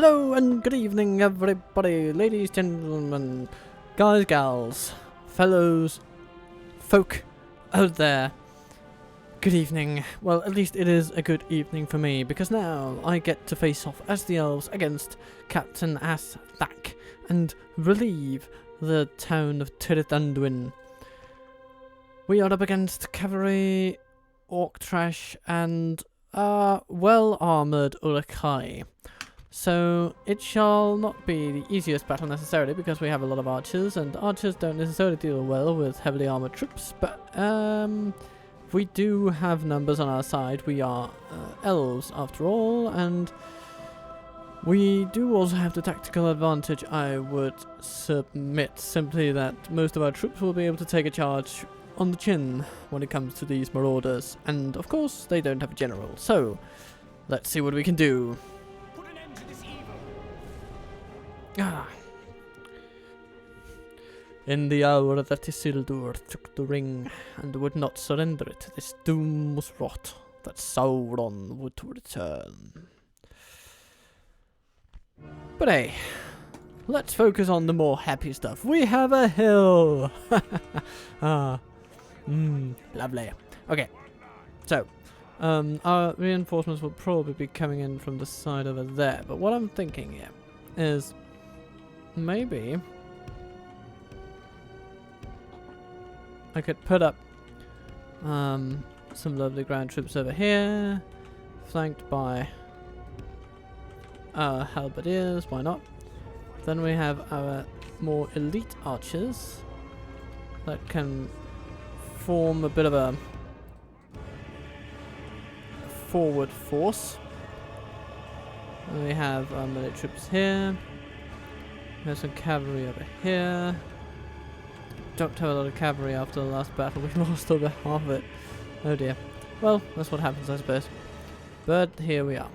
Hello and good evening everybody, ladies, gentlemen, guys, gals, fellows, folk out there. Good evening. Well, at least it is a good evening for me, because now I get to face off as the elves against Captain Ar-Adûnâim and relieve the town of Ar-Adûnâim. We are up against cavalry, orc trash, and well-armoured Uruk-hai. So it shall not be the easiest battle necessarily, because we have a lot of archers, and archers don't necessarily deal well with heavily armoured troops, but we do have numbers on our side. We are elves after all, and we do also have the tactical advantage, I would submit, simply that most of our troops will be able to take a charge on the chin when it comes to these marauders, and of course they don't have a general, so let's see what we can do. In the hour that Isildur took the ring and would not surrender it, this doom was wrought, that Sauron would return. But hey, let's focus on the more happy stuff. We have a hill! Lovely. Okay, so, our reinforcements will probably be coming in from the side over there, but what I'm thinking here is maybe I could put up some lovely ground troops over here, flanked by our halberdiers, why not? Then we have our more elite archers that can form a bit of a forward force. And we have our melee troops here. We have some cavalry over here. Don't have a lot of cavalry after the last battle. We lost over half of it. Oh dear. Well, that's what happens, I suppose. But here we are.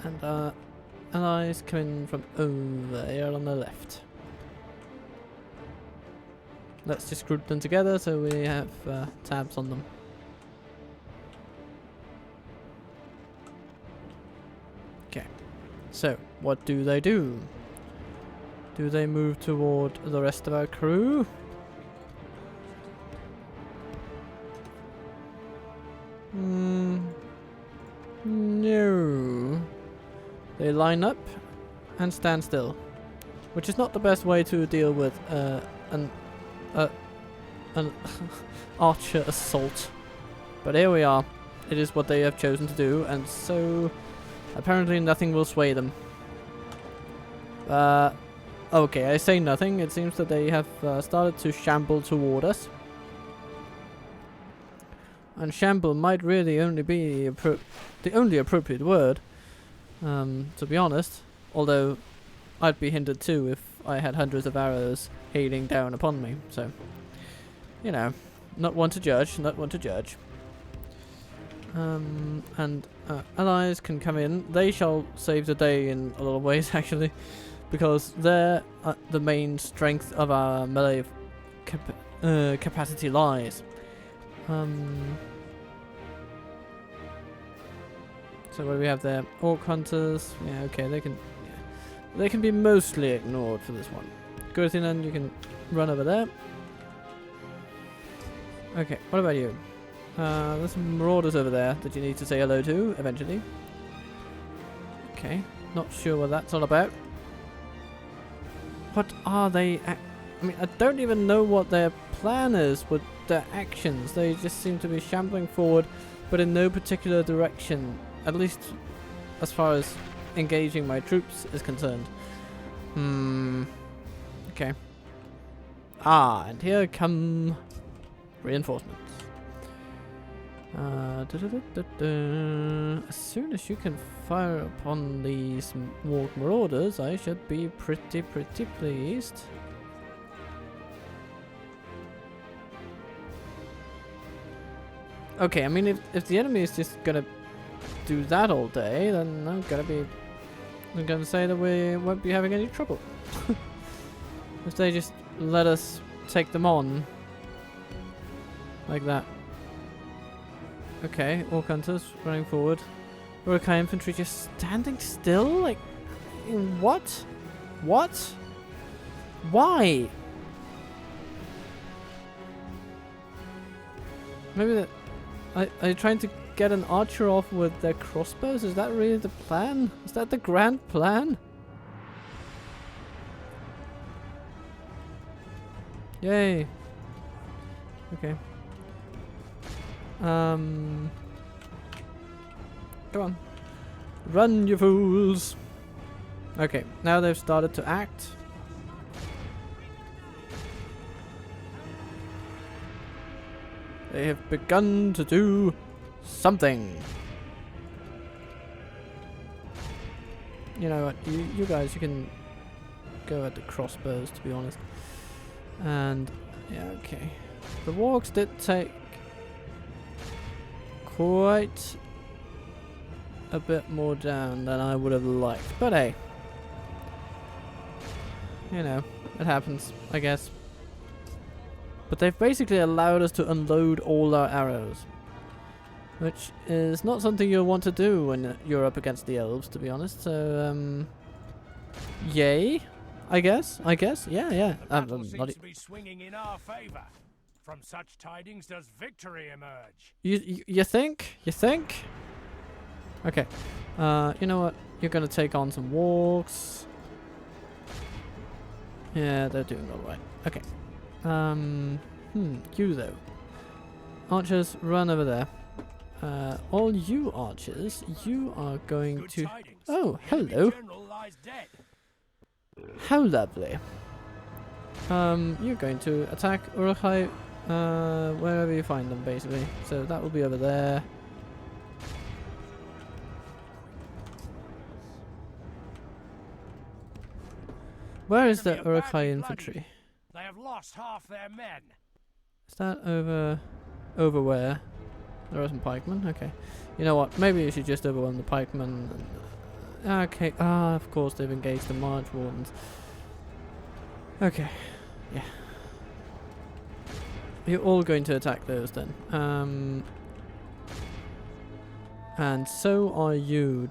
And our allies come in from over here on the left. Let's just group them together so we have tabs on them. Okay. So, what do they do? Do they move toward the rest of our crew? No. They line up and stand still, which is not the best way to deal with an archer assault. But here we are. It is what they have chosen to do, and so apparently nothing will sway them. Okay, I say nothing. It seems that they have started to shamble toward us. And shamble might really only be the only appropriate word, to be honest. Although, I'd be hindered too if I had hundreds of arrows hailing down upon me. So, you know, not one to judge, not one to judge. And allies can come in. They shall save the day in a lot of ways, actually, because they're the main strength of our melee capacity lies. So what do we have there? Orc hunters. Yeah, okay, they can be mostly ignored for this one. Gurthinan, you can run over there. Okay, what about you? There's some marauders over there that you need to say hello to eventually. Okay, not sure what that's all about. What are they? I mean, I don't even know what their plan is with their actions. They just seem to be shambling forward, but in no particular direction. At least as far as engaging my troops is concerned. Okay. And here come reinforcements. As soon as you can fire upon these warg marauders, I should be pretty pleased. Okay, I mean, if the enemy is just gonna do that all day, then I'm gonna say that we won't be having any trouble. If they just let us take them on like that. Okay, orc hunters running forward. Uruk-hai infantry just standing still? Like, What? What? Why? Maybe that... Are you trying to get an archer off with their crossbows? Is that really the plan? Is that the grand plan? Yay. Okay. Come on. Run, you fools! Okay, now they've started to act. They have begun to do something. You know what, you guys, you can go at the crossbows, to be honest. And, yeah, okay. The wargs did take quite a bit more down than I would have liked. But hey, you know, it happens, I guess. But they've basically allowed us to unload all our arrows, which is not something you'll want to do when you're up against the elves, to be honest. So, yay, I guess. Yeah. Seems to be swinging in our favor. From such tidings does victory emerge. You think? You think? Okay. You know what? You're gonna take on some wargs. Yeah, they're doing alright. Okay. You though. Archers, run over there. All you archers, you are going to... Oh, hello. How lovely. You're going to attack Ar-Adûnâim, wherever you find them, basically. So that will be over there. Where is the Ar-Adûnâim infantry? They have lost half their men. Is that over where? There are some pikemen. Okay. You know what? Maybe you should just overwhelm the pikemen. Okay. Ah, of course they've engaged the march wardens. Okay. Yeah. You're all going to attack those then. And so are you,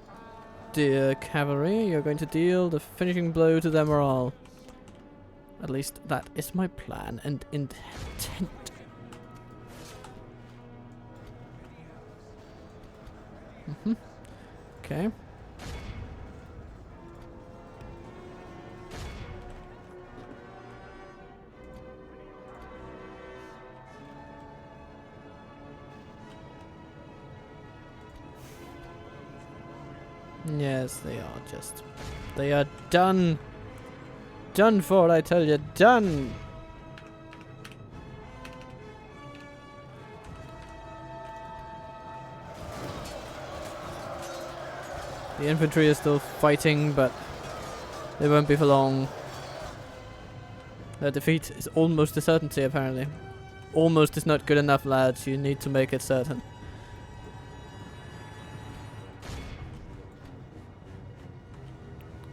dear cavalry. You're going to deal the finishing blow to their morale. At least that is my plan and intent. Okay. Yes, they are just... They are done! Done for, I tell you, done! The infantry is still fighting, but they won't be for long. Their defeat is almost a certainty, apparently. Almost is not good enough, lads. You need to make it certain.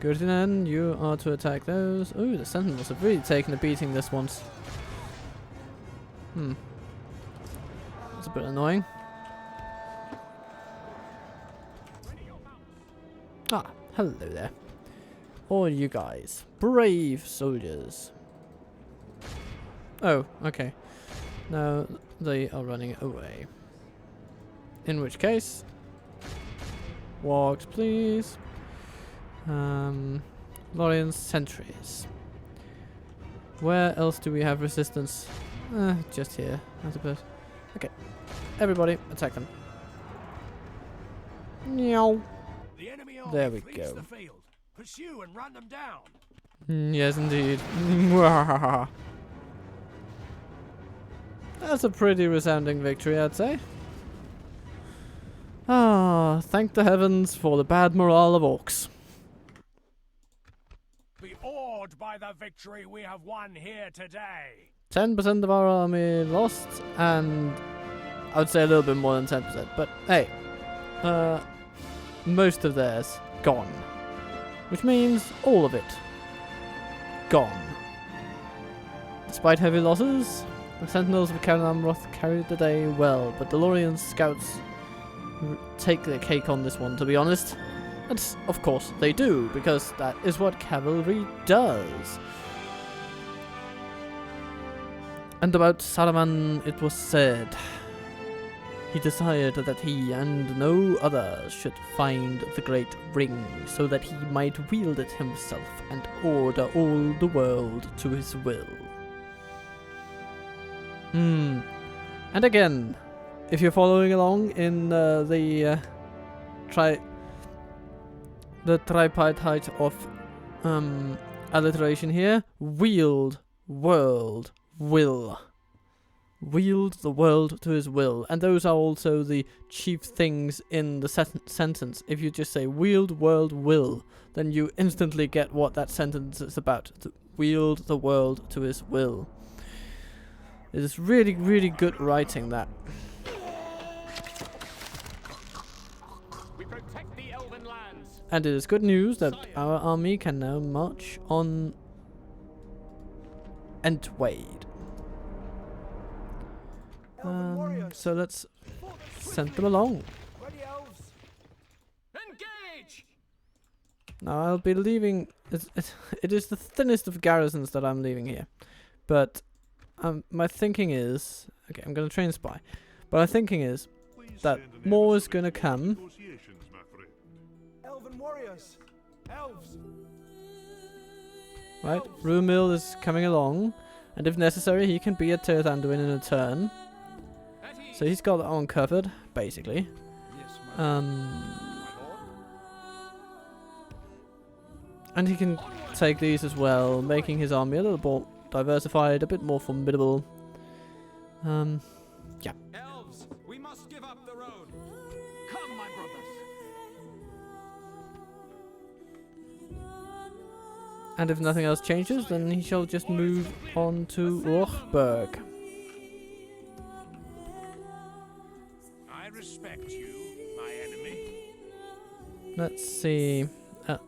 Good then, you are to attack those. Ooh, the sentinels have really taken a beating this once. That's a bit annoying. Ah, hello there. All you guys. Brave soldiers. Oh, okay. Now they are running away. In which case... Wargs, please. Lothlorien sentries. Where else do we have resistance? Just here, I suppose. Okay. Everybody, attack them. Meow. The enemy there we go. The field. Pursue and run them down. Yes, indeed. That's a pretty resounding victory, I'd say. Ah, thank the heavens for the bad morale of orcs. Be awed by the victory we have won here today. 10% of our army lost, and I would say a little bit more than 10%. But hey, most of theirs gone, which means all of it gone. Despite heavy losses, the sentinels of Caer Amroth carried the day well, but the Lothlorien scouts take the cake on this one, to be honest. And of course they do, because that is what cavalry does. And about Saruman it was said, he desired that he and no other should find the great ring, so that he might wield it himself and order all the world to his will. And again, if you're following along in the tripartite of alliteration here, wield, world, will. Wield the world to his will. And those are also the chief things in the sentence. If you just say wield, world, will, then you instantly get what that sentence is about. To wield the world to his will. It is really, really good writing, that. We protect the elven lands. And it is good news that our army can now march on Entwade. So let's send them along. Ready, elves? Engage! Now I'll be leaving. It is the thinnest of garrisons that I'm leaving here, but my thinking is, okay, I'm gonna train spy, but my thinking is that more is gonna come. Elven warriors, elves. Right, Rumil is coming along, and if necessary, he can be at Tirith Anduin in a turn. So he's got that one covered, basically. And he can take these as well, making his army a little more diversified, a bit more formidable. Yeah. Elves, we must give up the road. Come, my brothers. And if nothing else changes, then he shall just move on to Rochberg. I respect you, my enemy. Let's see how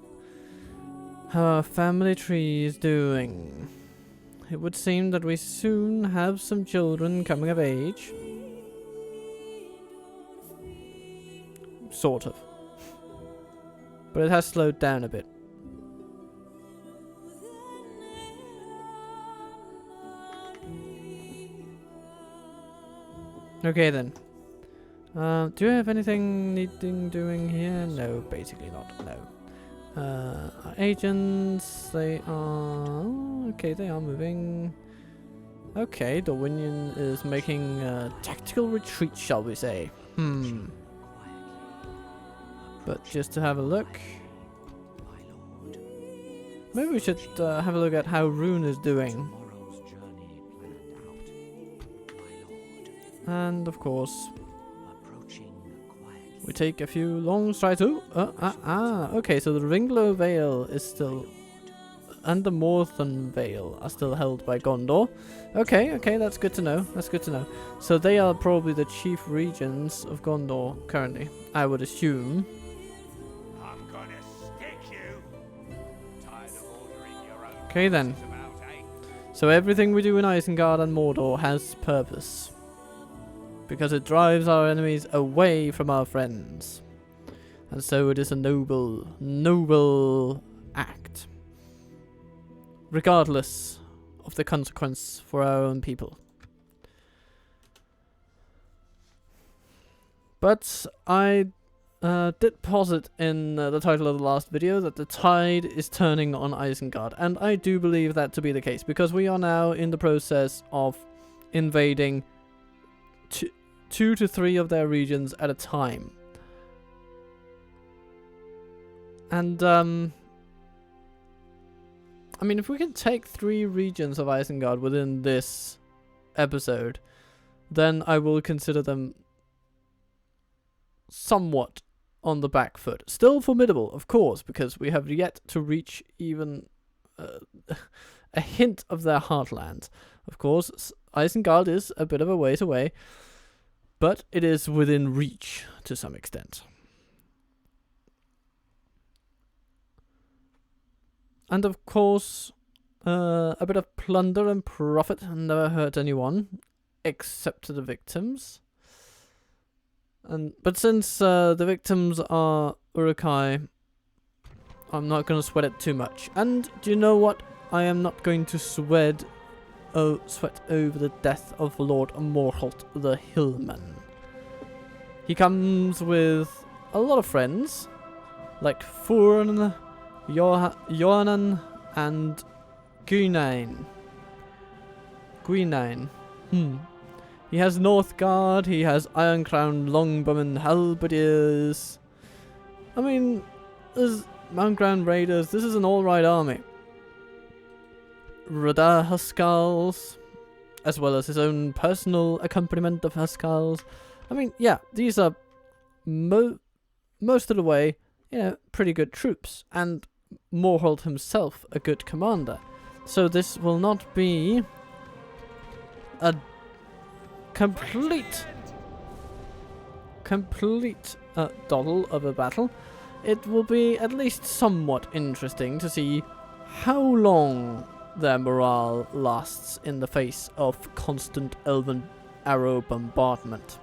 our family tree is doing. It would seem that we soon have some children coming of age. Sort of. But it has slowed down a bit. Okay then. Do you have anything needing doing here? No, basically not. No. Our agents, they are... Okay, they are moving. Okay, Dorwinion is making a tactical retreat, shall we say. But just to have a look... Maybe we should have a look at how Rune is doing. And of course... We take a few long strides. Okay, so the Ringlow Vale is still... And the Morthon Vale are still held by Gondor. Okay, that's good to know. That's good to know. So they are probably the chief regions of Gondor currently, I would assume. I'm gonna stick you. Tired of ordering your own. Okay then. So everything we do in Isengard and Mordor has purpose. Because it drives our enemies away from our friends. And so it is a noble, noble act. Regardless of the consequence for our own people. But I did posit in the title of the last video that the tide is turning on Isengard. And I do believe that to be the case. Because we are now in the process of invading 2 to 3 of their regions at a time. And, I mean, if we can take 3 regions of Isengard within this episode, then I will consider them somewhat on the back foot. Still formidable, of course, because we have yet to reach even a hint of their heartland. Of course, Isengard is a bit of a ways away, but it is within reach to some extent. And of course, a bit of plunder and profit never hurt anyone, except the victims. But since the victims are Uruk-hai I'm not going to sweat it too much. And do you know what? I am not going to sweat over the death of Lord Morholt the Hillman. He comes with a lot of friends, like Furn, Johanan, and Guinain. He has Northguard, he has Ironcrown Longbowmen Halberdiers. I mean, there's Mountground Raiders, this is an alright army. Radar Huskals, as well as his own personal accompaniment of Huskals. I mean, yeah, these are most of the way, you know, pretty good troops, and Morholt himself a good commander. So this will not be a complete doddle of a battle. It will be at least somewhat interesting to see how long their morale lasts in the face of constant elven arrow bombardment.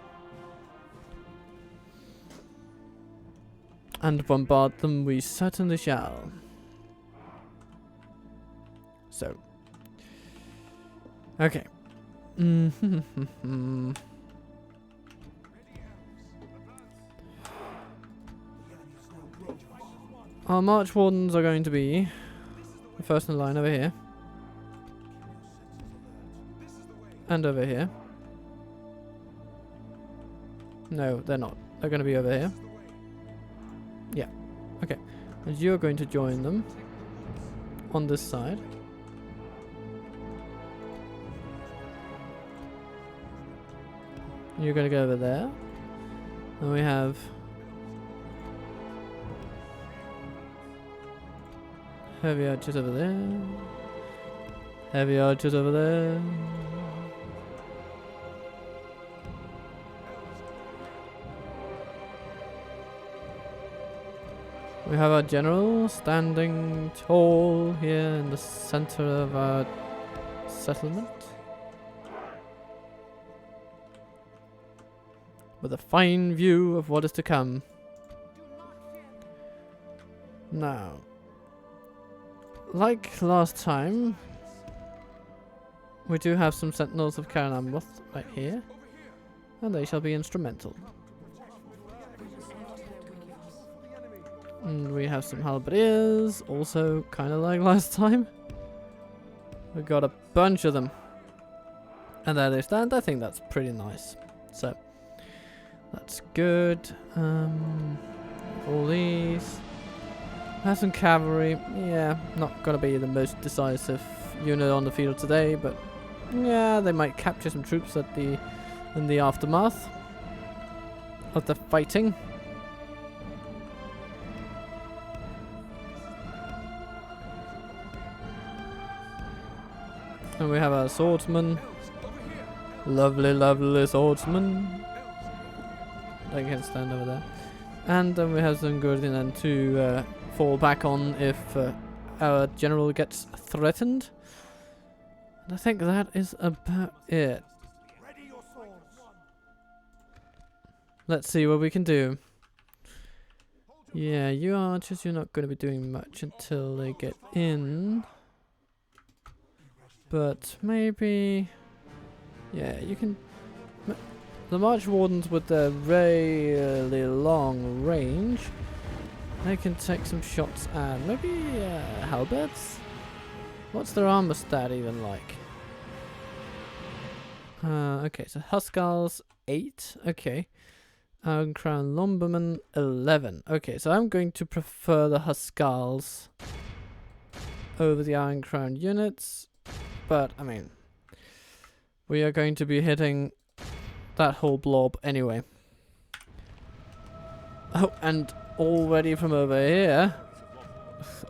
And bombard them we certainly shall. So. Okay. Our March Wardens are going to be the first in line over here. And over here. No, they're not. They're going to be over here. Yeah. Okay. And you're going to join them on this side. You're going to go over there. And we have heavy archers over there. Heavy archers over there. We have our general standing tall here in the center of our settlement. With a fine view of what is to come. Now, like last time, we do have some sentinels of Caer Amleth right here, and they shall be instrumental. And we have some halberdiers, also kind of like last time. We've got a bunch of them. And there they stand. I think that's pretty nice. So, that's good. All these. Have some cavalry. Yeah, not going to be the most decisive unit on the field today, but yeah, they might capture some troops at in the aftermath of the fighting. And we have our swordsman. Lovely, lovely swordsman. They can stand over there. And then we have some good then to fall back on if our general gets threatened. And I think that is about it. Let's see what we can do. Yeah, you archers, you're not going to be doing much until they get in. But maybe, yeah, you can. The March Wardens with their really long range, they can take some shots at maybe halberds. What's their armor stat even like? Okay, so Huskals 8. Okay, Ironcrown Lumberman 11. Okay, so I'm going to prefer the Huskals over the Ironcrown units. But, I mean, we are going to be hitting that whole blob anyway. Oh, and already from over here,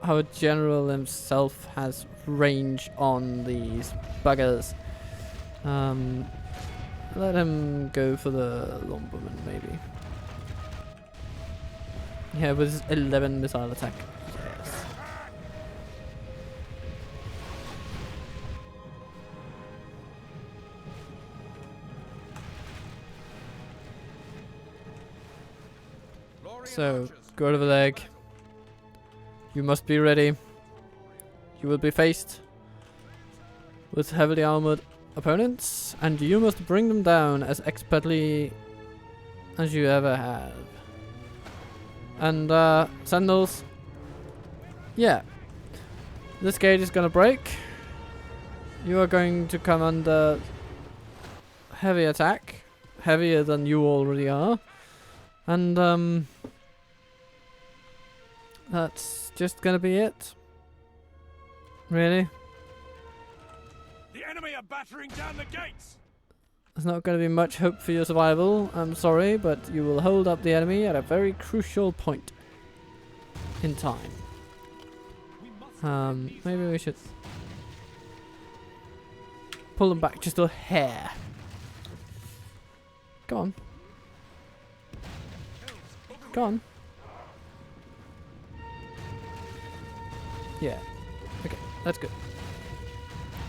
our general himself has range on these buggers. Let him go for the Lumberman, maybe. Yeah, with his 11 missile attack. Yes. So, go over the leg. You must be ready. You will be faced with heavily armored opponents, and you must bring them down as expertly as you ever have. And Sentinels, yeah, this gate is gonna break. You are going to come under heavy attack, heavier than you already are, and that's just gonna be it. Really? The enemy are battering down the gates. There's not going to be much hope for your survival, I'm sorry, but you will hold up the enemy at a very crucial point in time. Maybe we should pull them back just a hair. Go on. Go on. Yeah. Okay, that's good.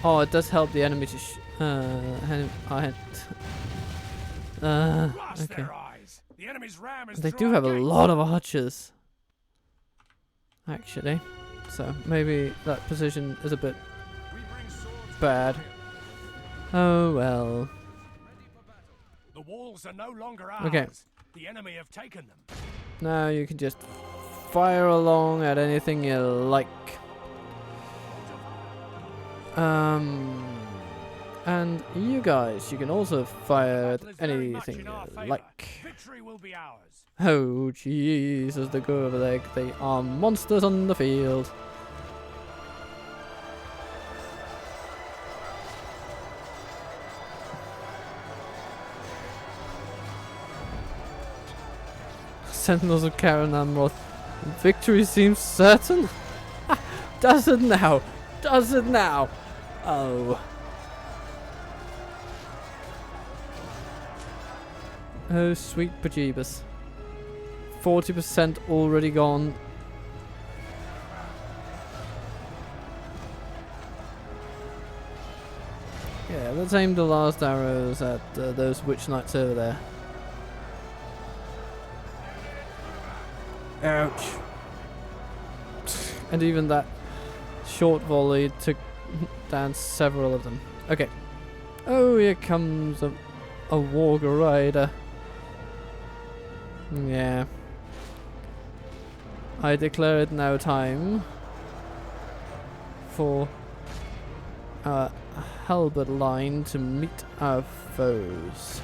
Oh, it does help the enemy to okay. The enemy's ram is They through do our have a gates. lot of archers, actually. So maybe that position is a bit bad. Oh well. The walls are no longer ours. Okay. The enemy have taken them. Now you can just fire along at anything you like. And you guys, you can also fire at anything you like. Victory will be ours. Oh Jesus, they go over there. They are monsters on the field. Sentinels of Ar-Adûnâim. Victory seems certain. Does it now? Does it now? Oh. Oh, sweet bejeebus. 40% already gone. Yeah, let's aim the last arrows at those witch knights over there. Ouch. And even that short volley took down several of them. Okay. Oh, here comes a warger rider. Yeah. I declare it now time for our halberd line to meet our foes.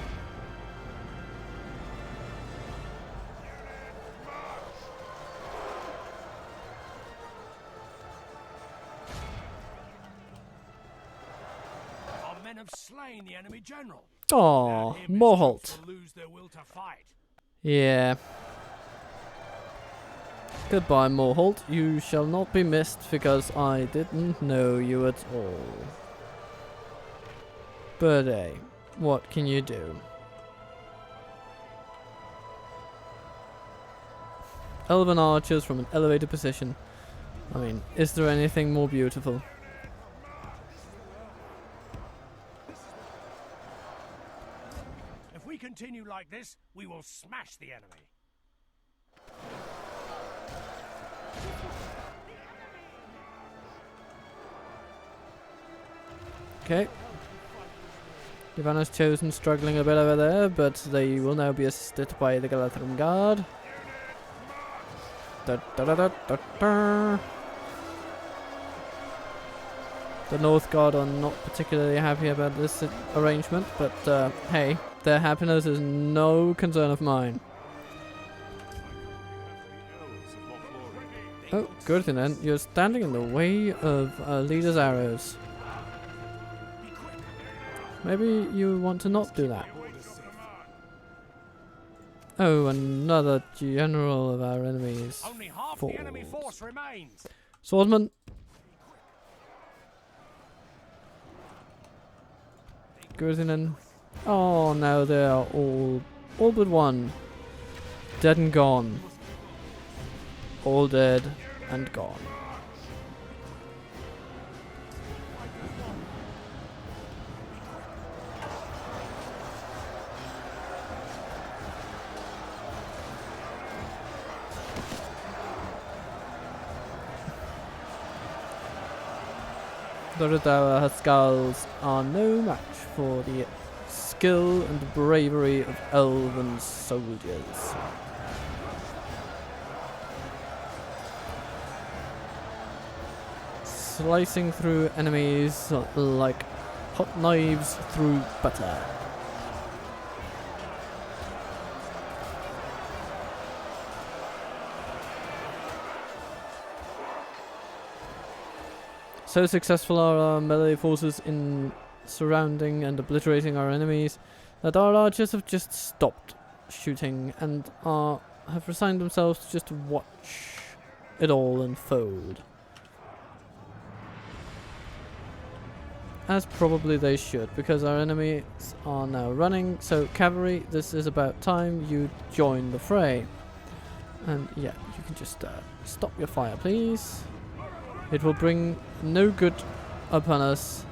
Our men have slain the enemy general. Oh, Morholt. Lose their will to fight. Yeah. Goodbye, Morholt. You shall not be missed because I didn't know you at all. But hey, what can you do? Elven archers from an elevated position. I mean, is there anything more beautiful? If we continue like this, we will smash the enemy. Okay. Ivana's chosen struggling a bit over there, but they will now be assisted by the Lothlorien guard. Da, da, da, da, da, da. The North Guard are not particularly happy about this arrangement, but hey, their happiness is no concern of mine. Oh, good thing then. You're standing in the way of our leader's arrows. Maybe you want to not do that. Oh, another general of our enemies. Only half the enemy force remains. Swordsman. Gurthinen. Oh, now they are all but one. Dead and gone. All dead and gone. The Redower Skulls are no match for the skill and bravery of elven soldiers. Slicing through enemies like hot knives through butter. So successful are our melee forces in surrounding and obliterating our enemies that our archers have just stopped shooting and have resigned themselves to just watch it all unfold. As probably they should, because our enemies are now running. So cavalry, this is about time you join the fray. And yeah, you can just stop your fire, please. It will bring no good upon us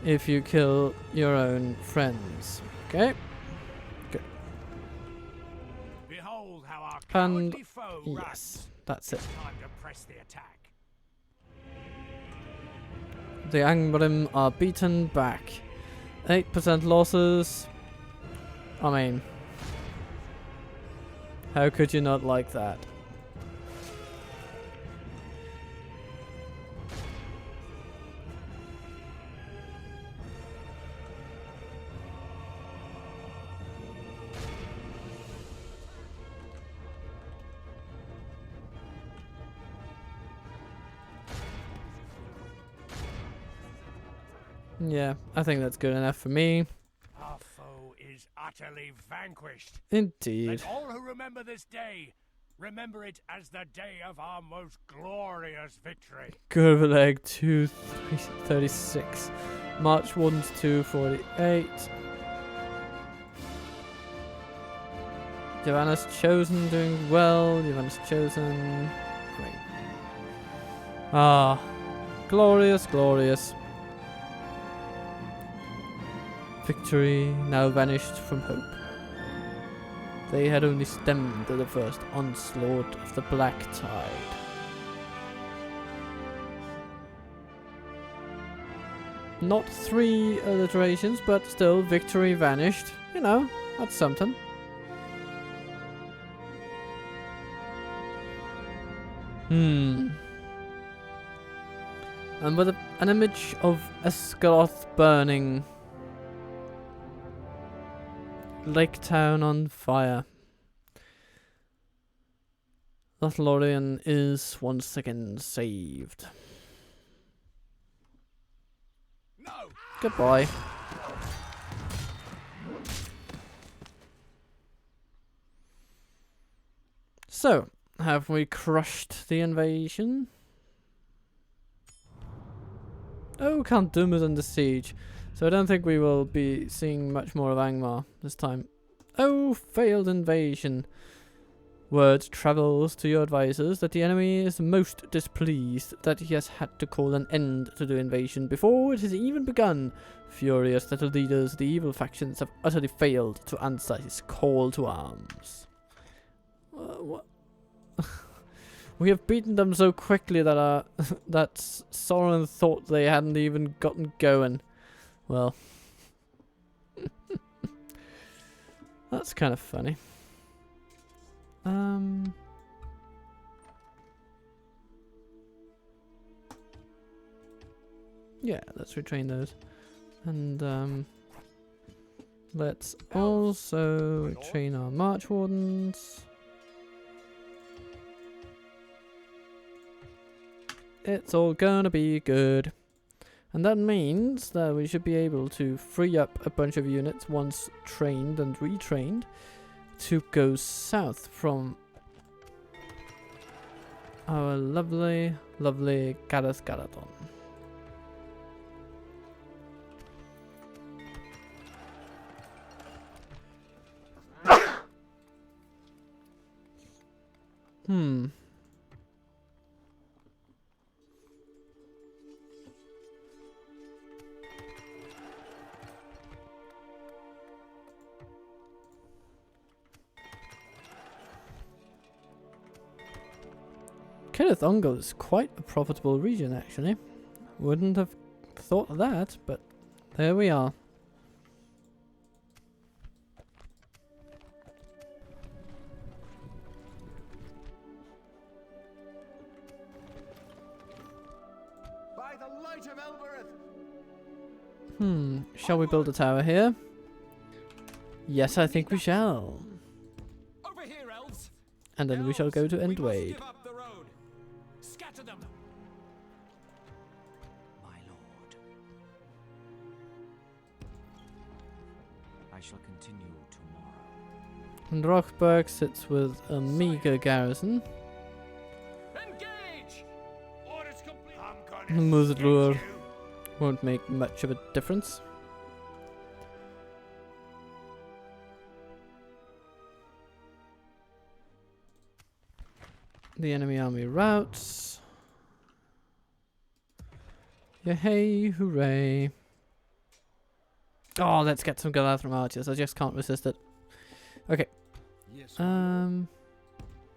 if you kill your own friends. Okay? Good. Behold how our And cowardly foe yes, runs. that's it. Time to press the attack. The Angbrim are beaten back. 8% losses. I mean, how could you not like that? Yeah, I think that's good enough for me. Our foe is utterly vanquished. Indeed. Let all who remember this day remember it as the day of our most glorious victory. Gurvaleg 236. March Wardens 248. Yavanna's Chosen doing well. Yavanna's Chosen. Great. Ah. Glorious, glorious. Victory now vanished from hope. They had only stemmed the first onslaught of the Black Tide. Not 3 alliterations, but still victory vanished. You know, that's something. And with an image of Esgaroth burning, Lake Town on fire, Lothlorien is once again saved. No! Goodbye. So, have we crushed the invasion? Oh, Count Doom is under siege. So I don't think we will be seeing much more of Angmar this time. Oh, failed invasion. Word travels to your advisors that the enemy is most displeased that he has had to call an end to the invasion before it has even begun. Furious that the leaders of the evil factions have utterly failed to answer his call to arms. What? We have beaten them so quickly that that Sauron thought they hadn't even gotten going. Well, that's kind of funny. Yeah, let's retrain those. And let's also train our March Wardens. It's all gonna be good. And that means that we should be able to free up a bunch of units once trained and retrained to go south from our lovely, lovely Gareth Galadon. Cirith Ungol is quite a profitable region, actually. Wouldn't have thought of that, but there we are. By the light of Elbereth! Shall we build a tower here? Yes, I think we shall. Over here, elves! And then we shall go to We must Invade. give up the road. Scatter them! My lord. I shall continue tomorrow. And Roxburgh sits with a meager garrison. Engage! Orders complete. I'm gonna Lothlorien stick you. won't make much of a difference. The enemy army routes. Yay, hooray. Oh, let's get some Galu archers. I just can't resist it. Okay. Yes.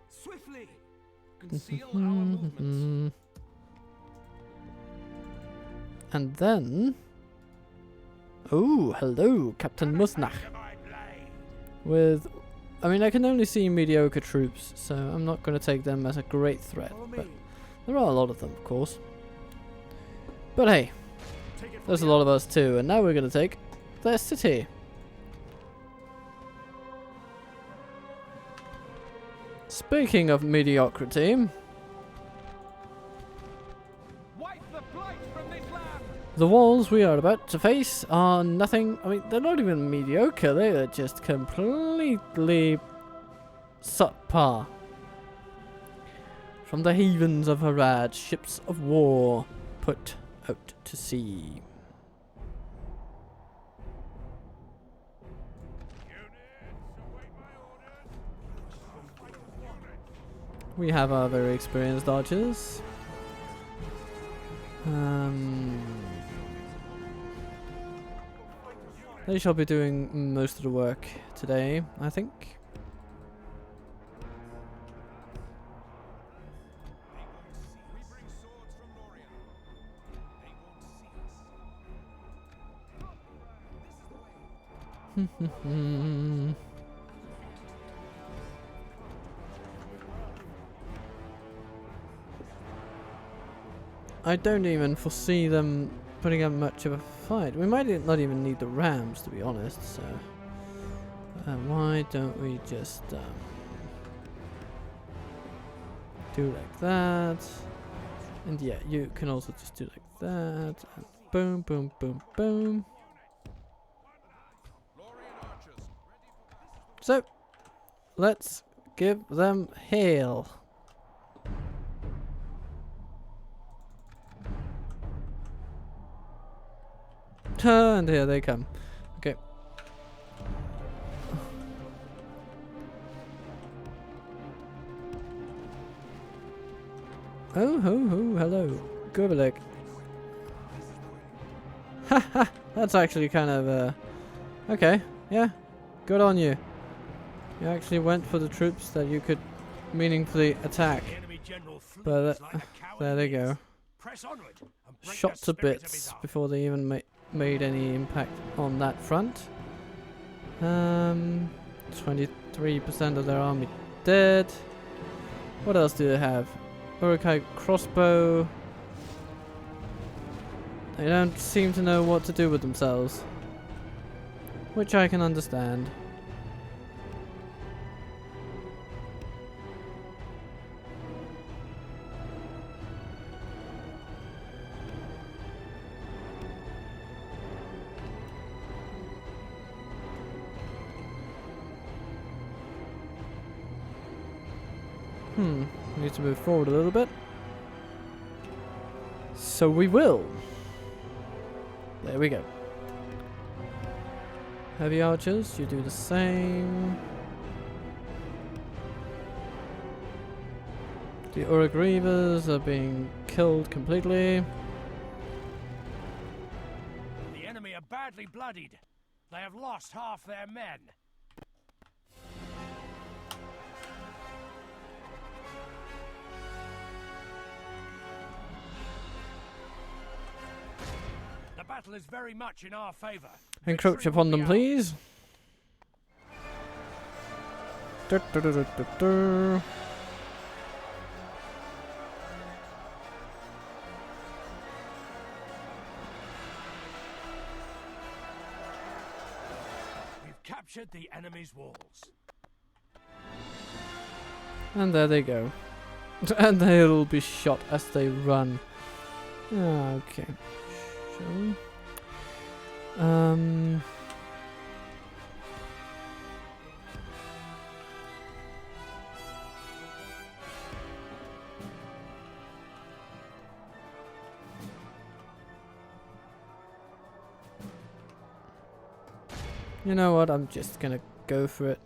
Swiftly! Conceal our movements. And then... Oh, hello, Captain Musnach. To my blade. With... I mean, I can only see mediocre troops, so I'm not going to take them as a great threat. Follow me. But there are a lot of them, of course. But hey, Take it from there's a here. lot of us too, and now we're going to take their city. Speaking of mediocrity, Wipe the blight from this land! the walls we are about to face are nothing. I mean, they're not even mediocre, they are just completely subpar. From the havens of Harad, ships of war put out to sea. We have our very experienced archers. They shall be doing most of the work today, I think. We bring swords from Lothlorien. They won't see us. I don't even foresee them putting up much of a fight. We might not even need the rams, to be honest, so... why don't we just do like that? And yeah, you can also just do like that. And boom, boom, boom, boom. Lothlorien archers, So, let's give them hail. And here they come. Okay. Oh ho ho, hello. Gorbalik. Haha, that's actually kind of okay, yeah. Good on you. You actually went for the troops that you could meaningfully attack. The enemy general flees But like a coward there they he is. go. Press onward and break Shot the to spirit of his bits army. before they even made any impact on that front. 23% of their army dead. What else do they have? Urukai crossbow. They don't seem to know what to do with themselves, which I can understand. We need to move forward a little bit. So we will. There we go. Heavy archers, you do the same. The Uragreavers are being killed completely. The enemy are badly bloodied. They have lost half their men. battle is very much in our favor. Encroach Victory upon will them, be please. We've captured the enemy's walls. And there they go. And they'll be shot as they run. Okay. Shall we? You know what? I'm just gonna go for it.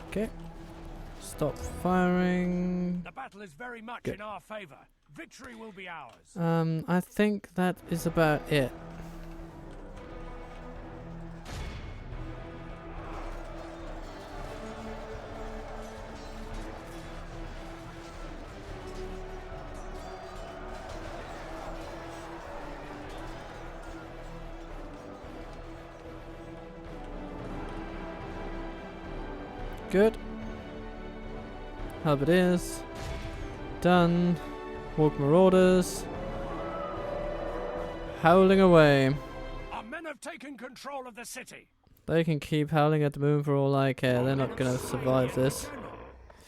Okay. Stop firing. The battle is very much Good. in our favor. Victory will be ours. I think that is about it. Good. Halberdiers. Done. Walk Marauders. Howling away. Our men have taken control of the city. They can keep howling at the moon for all I care. They're not gonna survive this.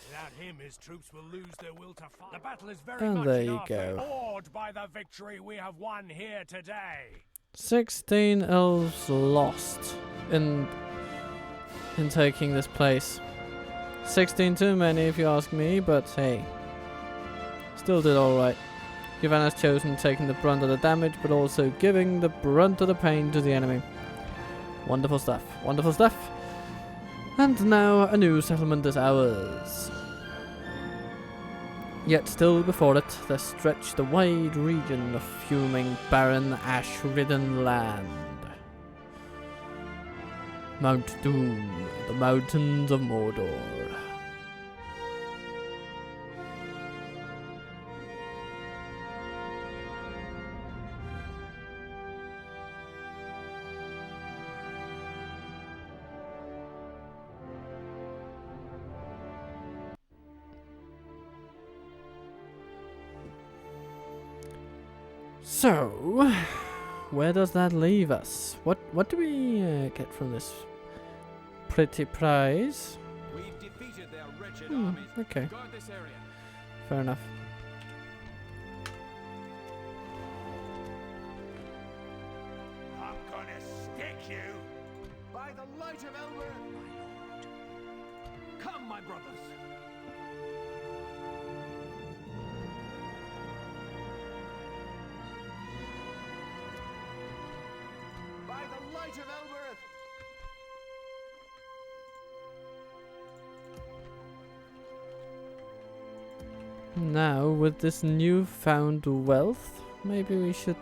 Without him, his troops will lose their will to fight. The battle is very And much there in you our go. favor. Awed by the victory we have won here today. 16 elves lost in taking this place. 16 too many if you ask me, but hey. Still did alright. Yvan has chosen taking the brunt of the damage, but also giving the brunt of the pain to the enemy. Wonderful stuff. Wonderful stuff. And now a new settlement is ours. Yet still before it, there stretched a wide region of fuming, barren, ash-ridden land. Mount Doom, the mountains of Mordor. So, where does that leave us? What do we get from this pretty prize? We've defeated their wretched armies. Okay, Guard this area. fair enough. I'm gonna stick you. By the light of Elmer. Come, my brothers. By the light of Elbereth. Now, with this newfound wealth, maybe we should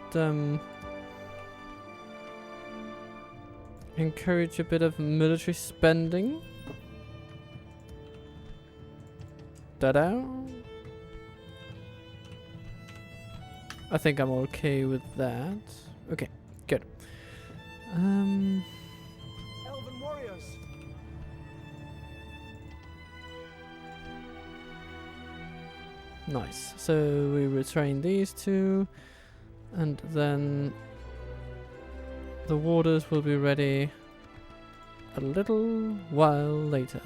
encourage a bit of military spending. Ta-da! I think I'm okay with that. Okay, good. Elven warriors. Nice. So we retrain these two, and then the warders will be ready a little while later.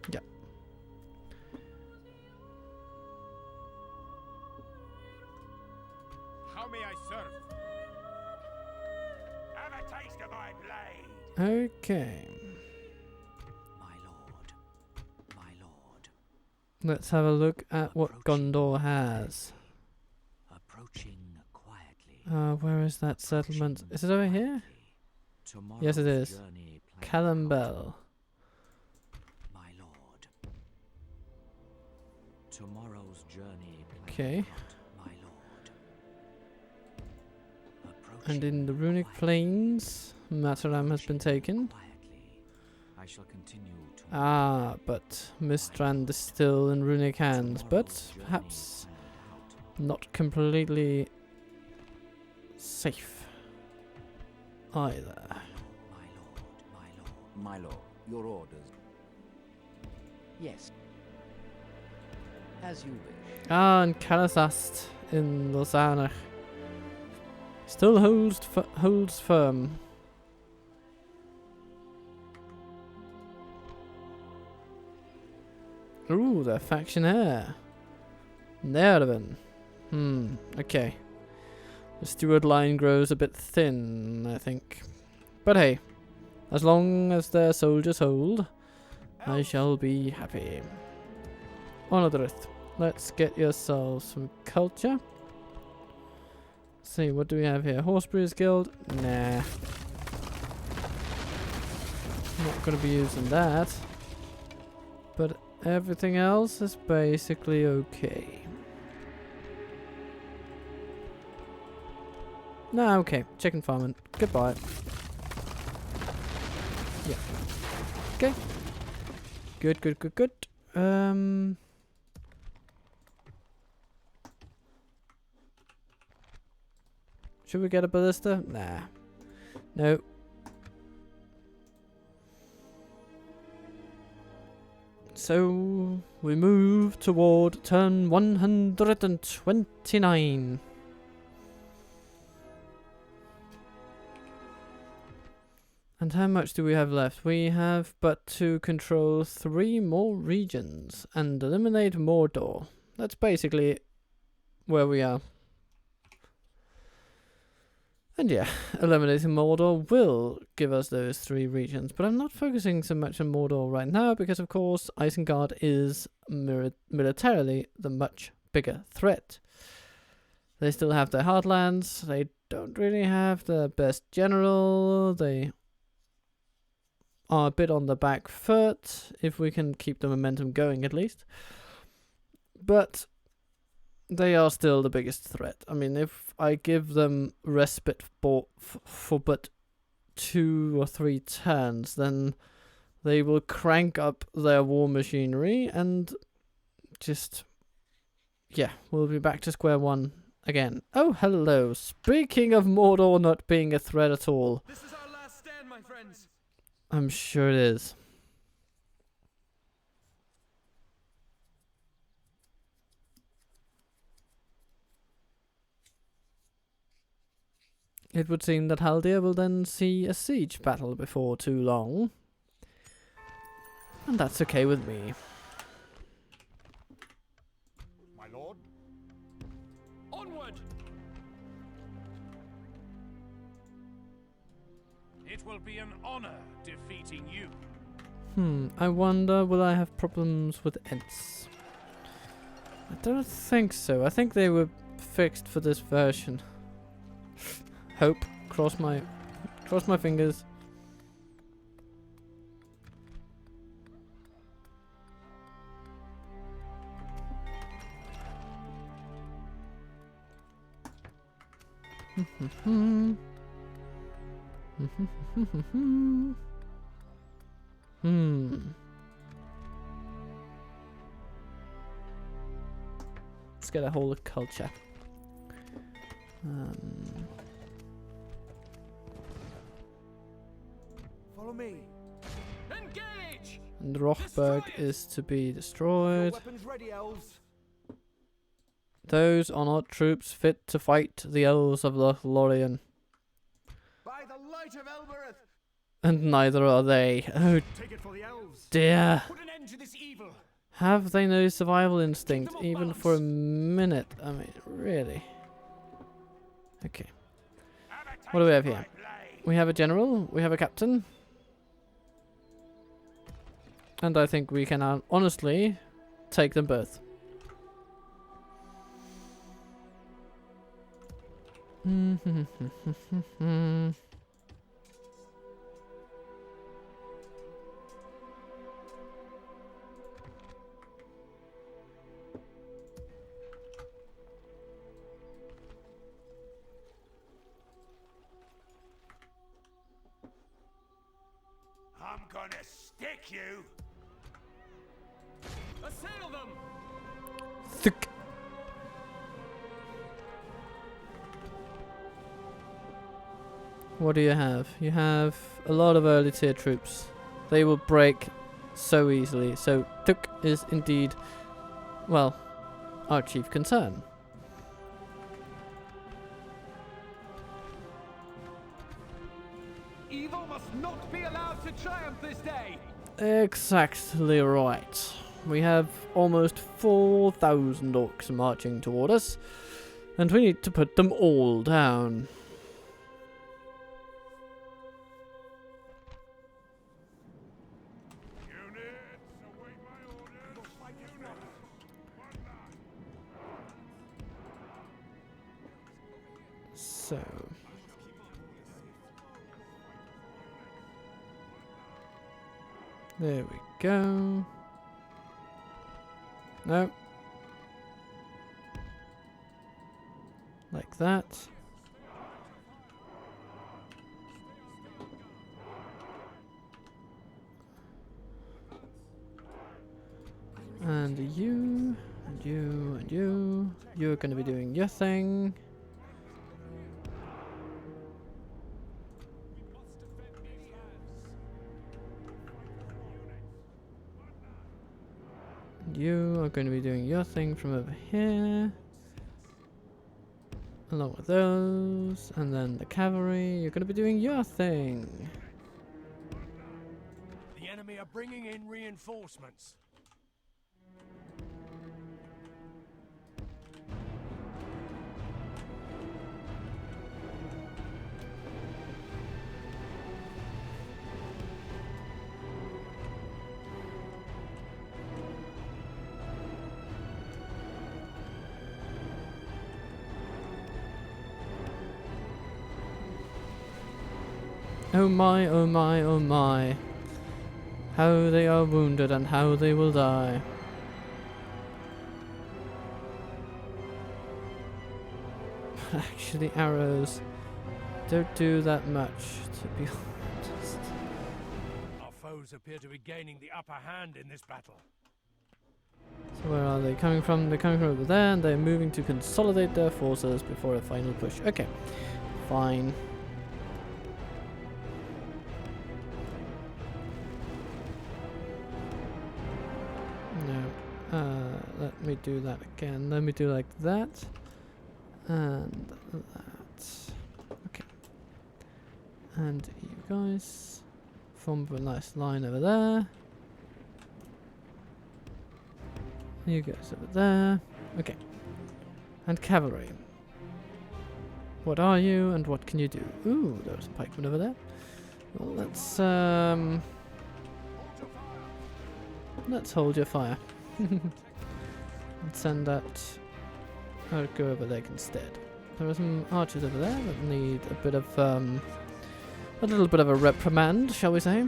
Yeah. How may I serve? Have a taste of my blade. Okay. My lord. My lord. Let's have a look at what Gondor has. approaching quietly. Where is that settlement? Is it over here? Yes, it is. Calambel. My lord. Tomorrow's journey. Okay. My lord. And in the runic plains, Mataram has been taken. I shall continue to But Mistrand is still in runic hands, but perhaps not completely safe either. My lord, your orders. Yes. As you wish. And Kalasast in Lausanne still holds firm. Ooh, the factionaire. Nerven. Okay. The steward line grows a bit thin, I think. But hey, as long as their soldiers hold, I shall be happy. Onodrith, let's get yourselves some culture. See, what do we have here? Horsebrewers Guild? Nah. Not gonna be using that. But everything else is basically okay. Nah, okay. Chicken farming. Goodbye. Yeah. Okay. Good. Should we get a ballista? Nah. No. So we move toward turn 129. And how much do we have left? We have but to control 3 more regions and eliminate Mordor. That's basically where we are. And yeah, eliminating Mordor will give us those 3 regions, but I'm not focusing so much on Mordor right now because, of course, Isengard is militarily the much bigger threat. They still have their heartlands, they don't really have the best general, they are a bit on the back foot, if we can keep the momentum going at least. But they are still the biggest threat. I mean, if I give them respite for but 2 or 3 turns, then they will crank up their war machinery and just, yeah, we'll be back to square one again. Oh, hello. Speaking of Mordor not being a threat at all. This is our last stand, my friends. I'm sure it is. It would seem that Haldir will then see a siege battle before too long. And that's okay with me. My lord. Onward! It will be an honor defeating you. I wonder, will I have problems with Ents? I don't think so. I think they were fixed for this version. Hope. Cross my fingers. Let's get a whole culture. Follow me. Engage! And Rochberg is to be destroyed. Weapons ready, elves. Those are not troops fit to fight the elves of Lothlorien. By the light of Elbereth. And neither are they. Oh Take it for the elves. dear. Put an end to this evil. Have they no survival instinct, even for a minute? I mean, really? Okay. What do we have here? We have a general, we have a captain. And I think we can honestly take them both. I'm gonna stick you. Assail them! Thick. What do you have? You have a lot of early tier troops. They will break so easily. So Tuk is indeed, well, our chief concern. Evil must not be allowed to triumph this day! Exactly right. We have almost 4,000 orcs marching toward us, and we need to put them all down. Units, await my orders. So. There we go. No. Like that. And you, and you, and you. You're going to be doing your thing. You are going to be doing your thing from over here. Along with those. And then the cavalry, you're going to be doing your thing. The enemy are bringing in reinforcements. Oh my, oh my, oh my. How they are wounded and how they will die. Actually, arrows don't do that much, to be honest. Our foes appear to be gaining the upper hand in this battle. So where are they coming from? They're coming from over there, and they're moving to consolidate their forces before a final push. Okay, fine. Let me do that again. Let me do like that. And that. Okay. And you guys form a nice line over there. You guys over there. Okay. And cavalry. What are you and what can you do? Ooh, there's a pikeman over there. Well, let's hold your fire. And send that. I'll go over there instead. There are some archers over there that need a bit of a little bit of a reprimand, shall we say?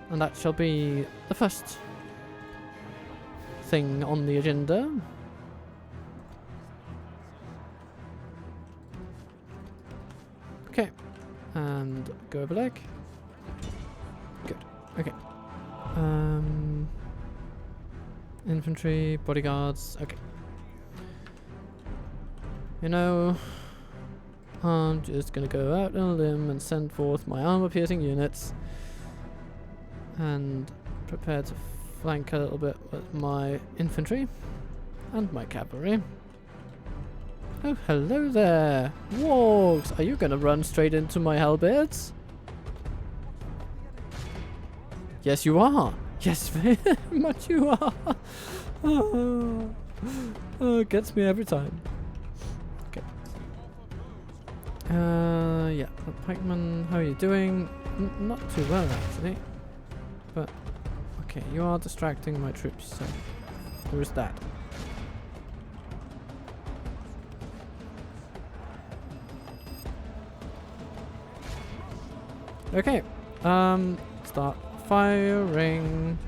And that shall be the first thing on the agenda. Okay, and go over leg. Good. Okay. Infantry, bodyguards, okay. You know, I'm just gonna go out on a limb and send forth my armor-piercing units and prepare to flank a little bit with my infantry and my cavalry. Oh, hello there! Wargs! Are you gonna run straight into my halberds? Yes, you are! Yes, very much you are! Oh, it gets me every time. Okay. Yeah, the pikeman, how are you doing? Not too well, actually. But, okay, you are distracting my troops, so there is that. Okay. Start firing.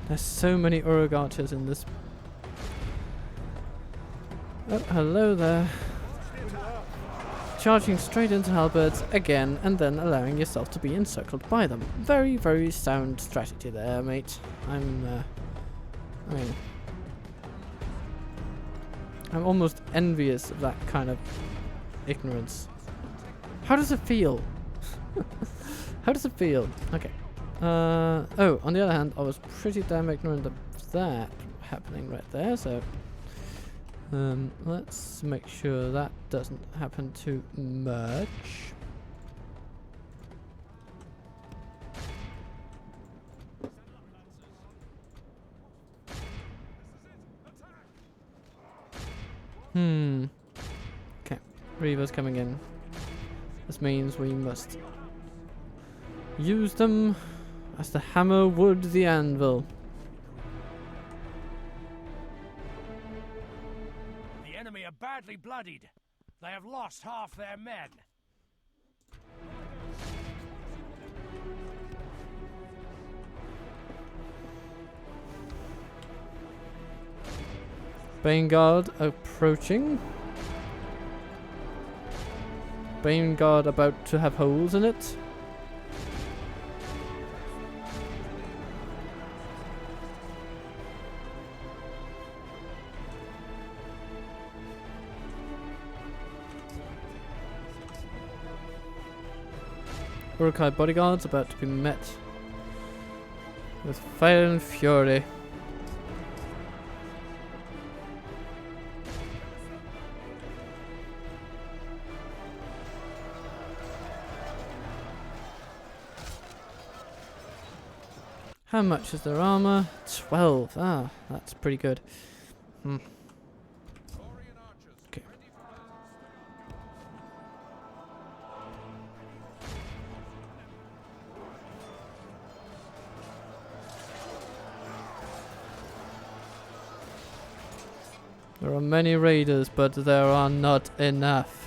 There's so many Uruk archers in this. Oh, hello there. Charging straight into halberds again, and then allowing yourself to be encircled by them. Very, very sound strategy there, mate. I mean, I'm almost envious of that kind of ignorance. How does it feel? How does it feel? Okay. Oh, on the other hand, I was pretty damn ignorant of that happening right there, so let's make sure that doesn't happen too much. Okay, Reaver's coming in. This means we must use them as the hammer would the anvil. The enemy are badly bloodied. They have lost half their men. Baneguard approaching. Baneguard about to have holes in it. Urukai bodyguards about to be met with fire and fury. How much is their armor? 12. Ah, that's pretty good. Okay. There are many raiders, but there are not enough.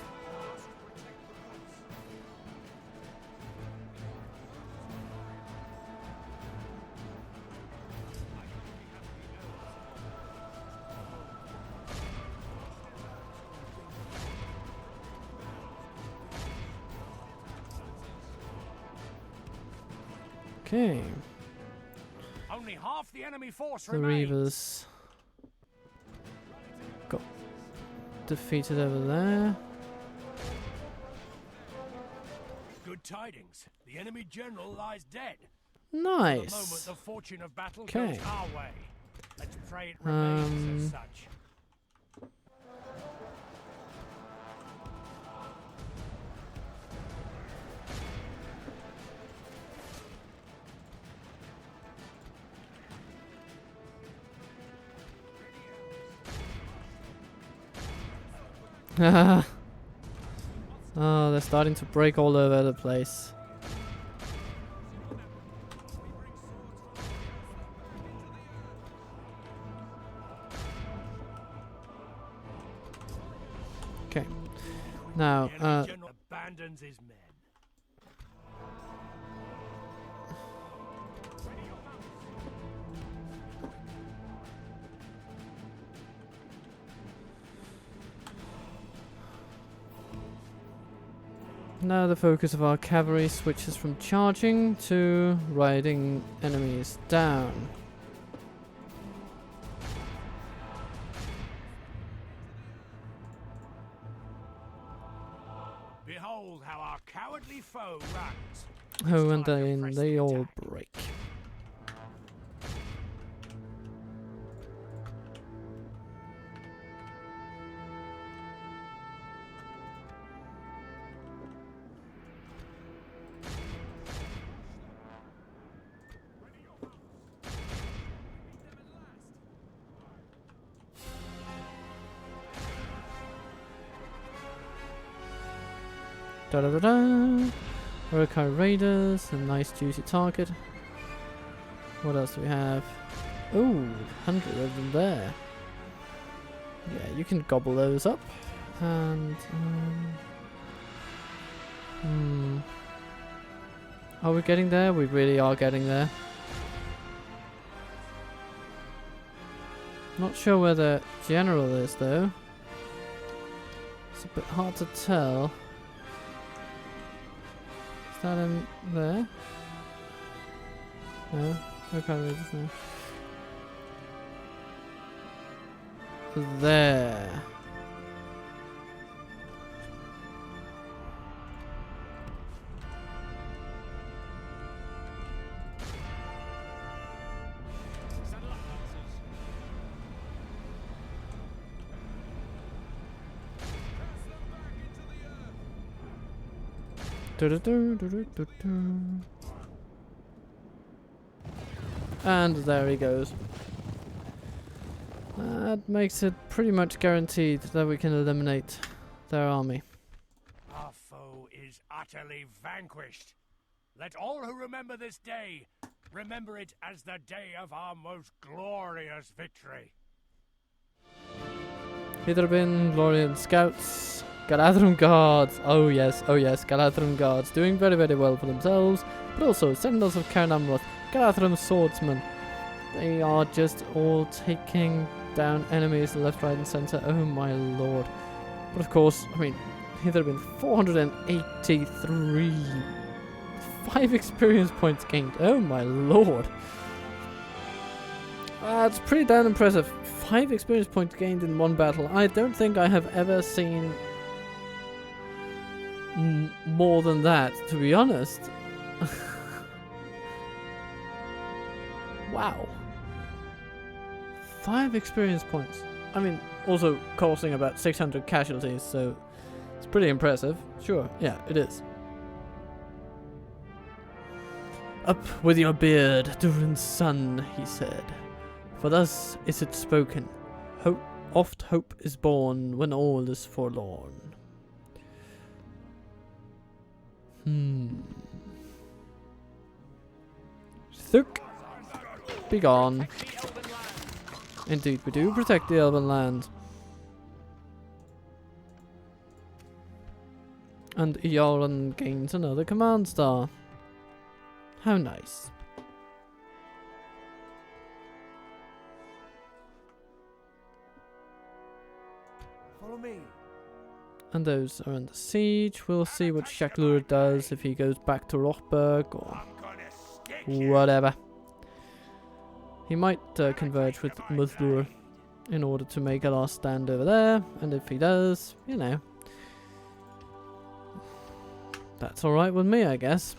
Okay. Only half the enemy force The remains. Reavers got defeated over there. Good tidings. The enemy general lies dead. The moment Nice. the fortune of battle Okay. goes our way. Let's pray it remains as such. Oh, they're starting to break all over the place. Okay. Now, The enemy general abandons his men. now the focus of our cavalry switches from charging to riding enemies down. Behold how our cowardly foe runs. Oh, It's and time to then press they the all attack. break. Da da da da. Urukai Raiders, a nice juicy target. What else do we have? Ooh, 100 of them there. Yeah, you can gobble those up. And are we getting there? We really are getting there. Not sure where the general is though. It's a bit hard to tell. Is that in there? No, I can't read this now. There. And there he goes. That makes it pretty much guaranteed that we can eliminate their army. Our foe is utterly vanquished. Let all who remember this day remember it as the day of our most glorious victory. Hither been Lothlorien scouts, Galadrim guards. Oh yes, Galadrim guards doing very, very well for themselves, but also Sentinels of Caer Namroth, Galadrim swordsmen. They are just all taking down enemies left, right, and centre. Oh my lord! But of course, I mean, hither been 483, 5 experience points gained. Oh my lord! That's pretty damn impressive. 5 experience points gained in one battle. I don't think I have ever seen more than that, to be honest. Wow. 5 experience points. I mean, also costing about 600 casualties, so it's pretty impressive. Sure, yeah, it is. Up with your beard, Durin's son, he said. For thus is it spoken, oft hope is born when all is forlorn. Thuk, be gone. Indeed, we do protect the elven land. And Eolan gains another command star. How nice. Follow me. And those are under siege. We'll see what Shaklur does if he goes back to Rochberg or whatever. He might converge with Muthlur in order to make a last stand over there. And if he does, you know, that's alright with me, I guess.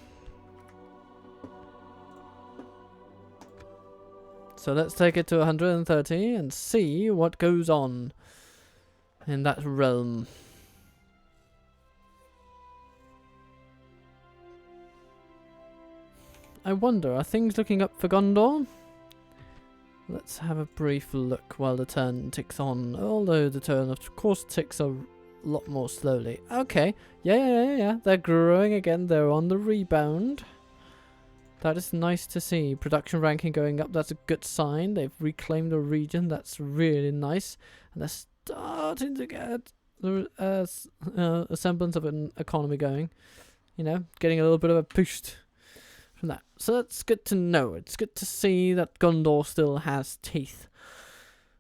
So let's take it to 130 and see what goes on in that realm. I wonder, are things looking up for Gondor? Let's have a brief look while the turn ticks on. Although the turn, of course, ticks a lot more slowly. Okay, yeah. They're growing again. They're on the rebound. That is nice to see. Production ranking going up. That's a good sign. They've reclaimed the region. That's really nice. And they're starting to get a semblance of an economy going. You know, getting a little bit of a boost from that. So that's good to know. It's good to see that Gondor still has teeth.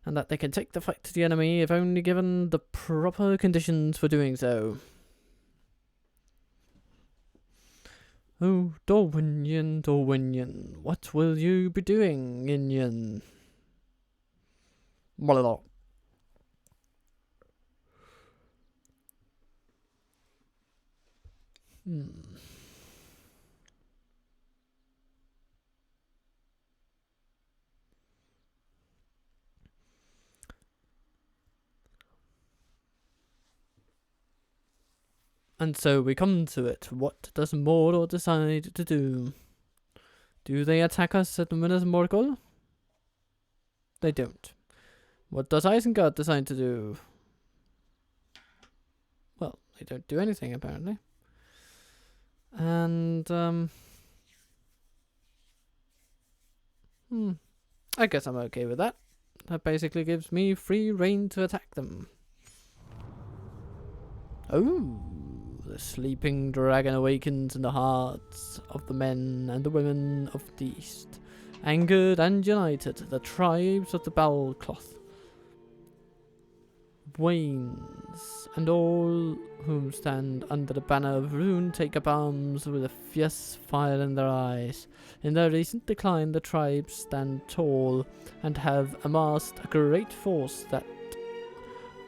And that they can take the fight to the enemy if only given the proper conditions for doing so. Oh, Dorwinion, what will you be doing, Inyan? Blah. And so we come to it. What does Mordor decide to do? Do they attack us at Minas Morgul? They don't. What does Isengard decide to do? Well, they don't do anything apparently. And I guess I'm okay with that. That basically gives me free reign to attack them. Oh, the sleeping dragon awakens in the hearts of the men and the women of the East. Angered and united, the tribes of the Balcloth wanes, and all whom stand under the banner of Rune take up arms with a fierce fire in their eyes. In their recent decline, the tribes stand tall and have amassed a great force that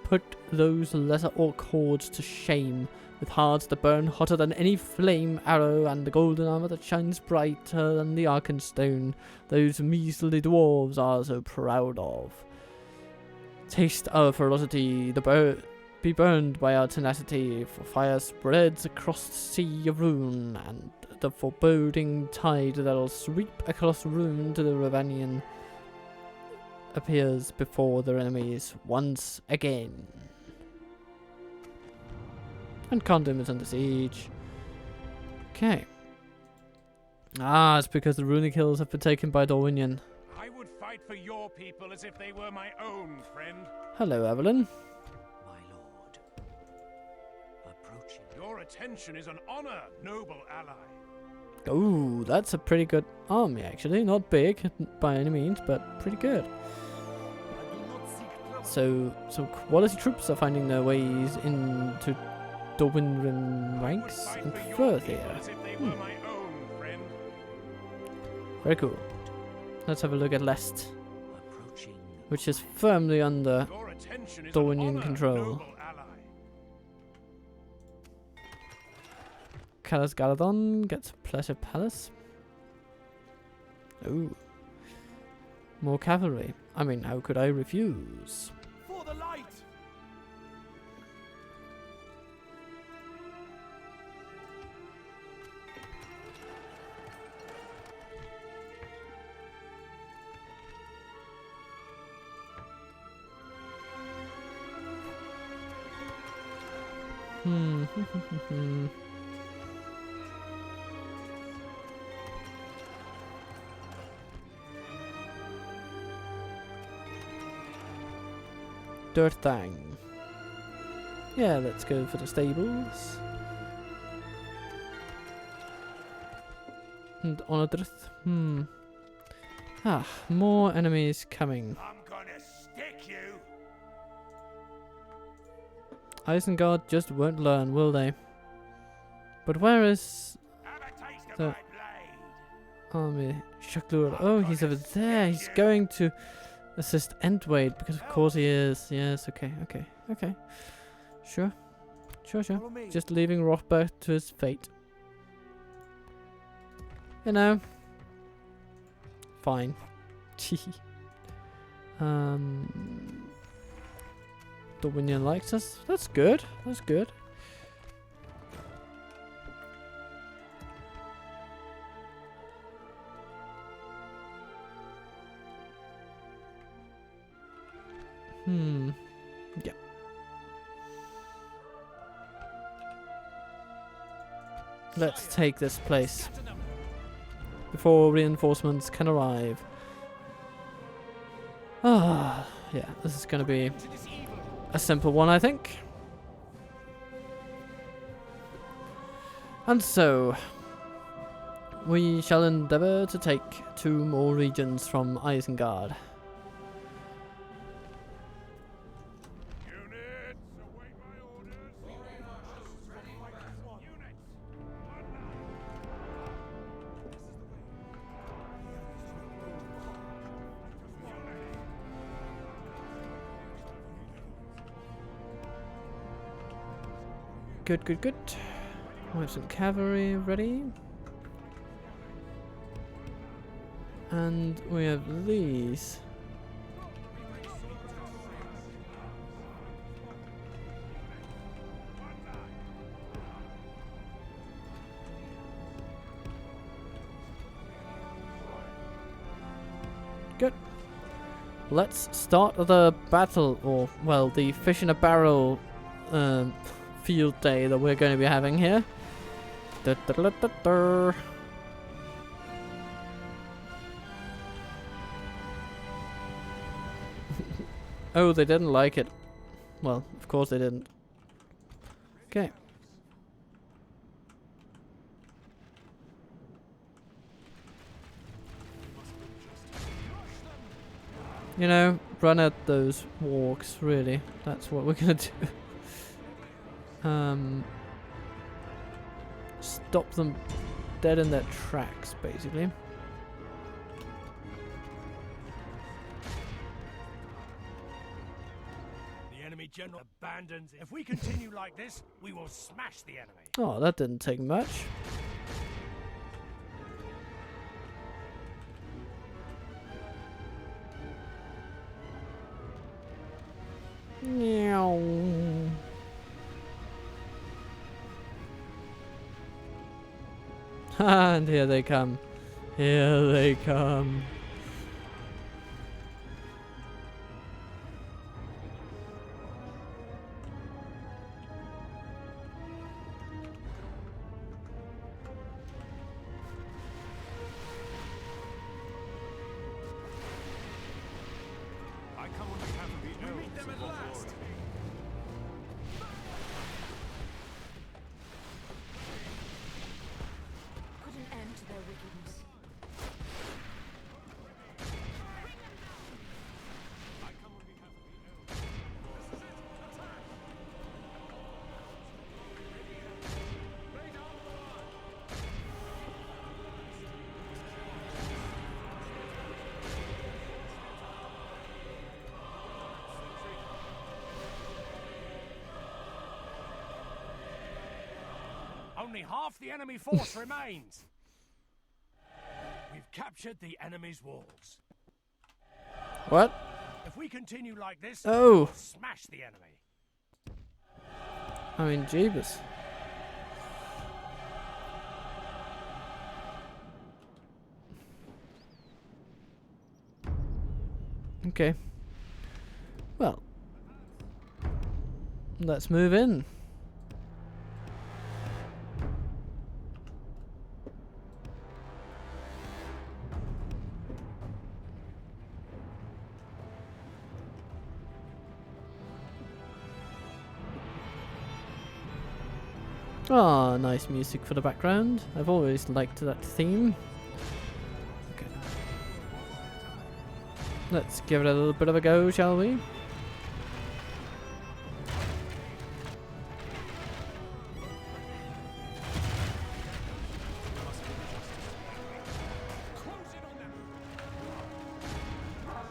put those lesser orc hordes to shame, with hearts that burn hotter than any flame arrow and the golden armor that shines brighter than the Arkenstone those measly dwarves are so proud of. Taste our ferocity, be burned by our tenacity, for fire spreads across the sea of Rune, and the foreboding tide that'll sweep across Rune to the Ravanian appears before their enemies once again. And Condom is under siege. Okay. Ah, it's because the runic hills have been taken by Dorwinion. I would fight for your people as if they were my own, friend. Hello, Evelyn. My lord. Approaching. Your attention is an honor, noble ally. Ooh, that's a pretty good army, actually. Not big by any means, but pretty good. So quality troops are finding their ways into Dorwinion ranks and further here. Very cool. Let's have a look at Lest, which is firmly under Dorwinion control. Callus Galadon gets Pleasure Palace. Ooh. More cavalry. I mean, how could I refuse? For the light! Dirthang. Yeah, let's go for the stables. And Onodrith. Ah, more enemies coming. I'm gonna stick you. Isengard just won't learn, will they? But where is Have a taste of the my blade. army? Shaklur. Oh, he's over there. He's going to assist Entwade because of course he is. Yes, okay. Sure. Follow me. Just leaving Rothberg to his fate. You know. Fine. Dorwinion likes us. That's good. Yeah. Let's take this place before reinforcements can arrive. Ah, yeah, this is going to be a simple one, I think. And so, we shall endeavour to take 2 more regions from Isengard. Units, await my orders. Units, Good. We have some cavalry ready. And we have these. Good. Let's start the battle, or, well, the fish in a barrel field day that we're going to be having here. Oh, they didn't like it. Well, of course they didn't. Okay. You know, run at those walks, really. That's what we're gonna do. Stop them dead in their tracks, basically. The enemy general abandons. If we continue like this, we will smash the enemy. Oh, that didn't take much. Meow. And here they come. Here they come. I come on behalf of the elves. Meet them at last. Put an end to their wickedness. I come on behalf of the elves. Attack! Lay down the line. Only half the enemy force remains. We've captured the enemy's walls. What? If we continue like this, Oh. we'll smash the enemy. I mean, jeebus. Okay. Well. Let's move in. Ah, nice music for the background. I've always liked that theme. Okay. Let's give it a little bit of a go, shall we?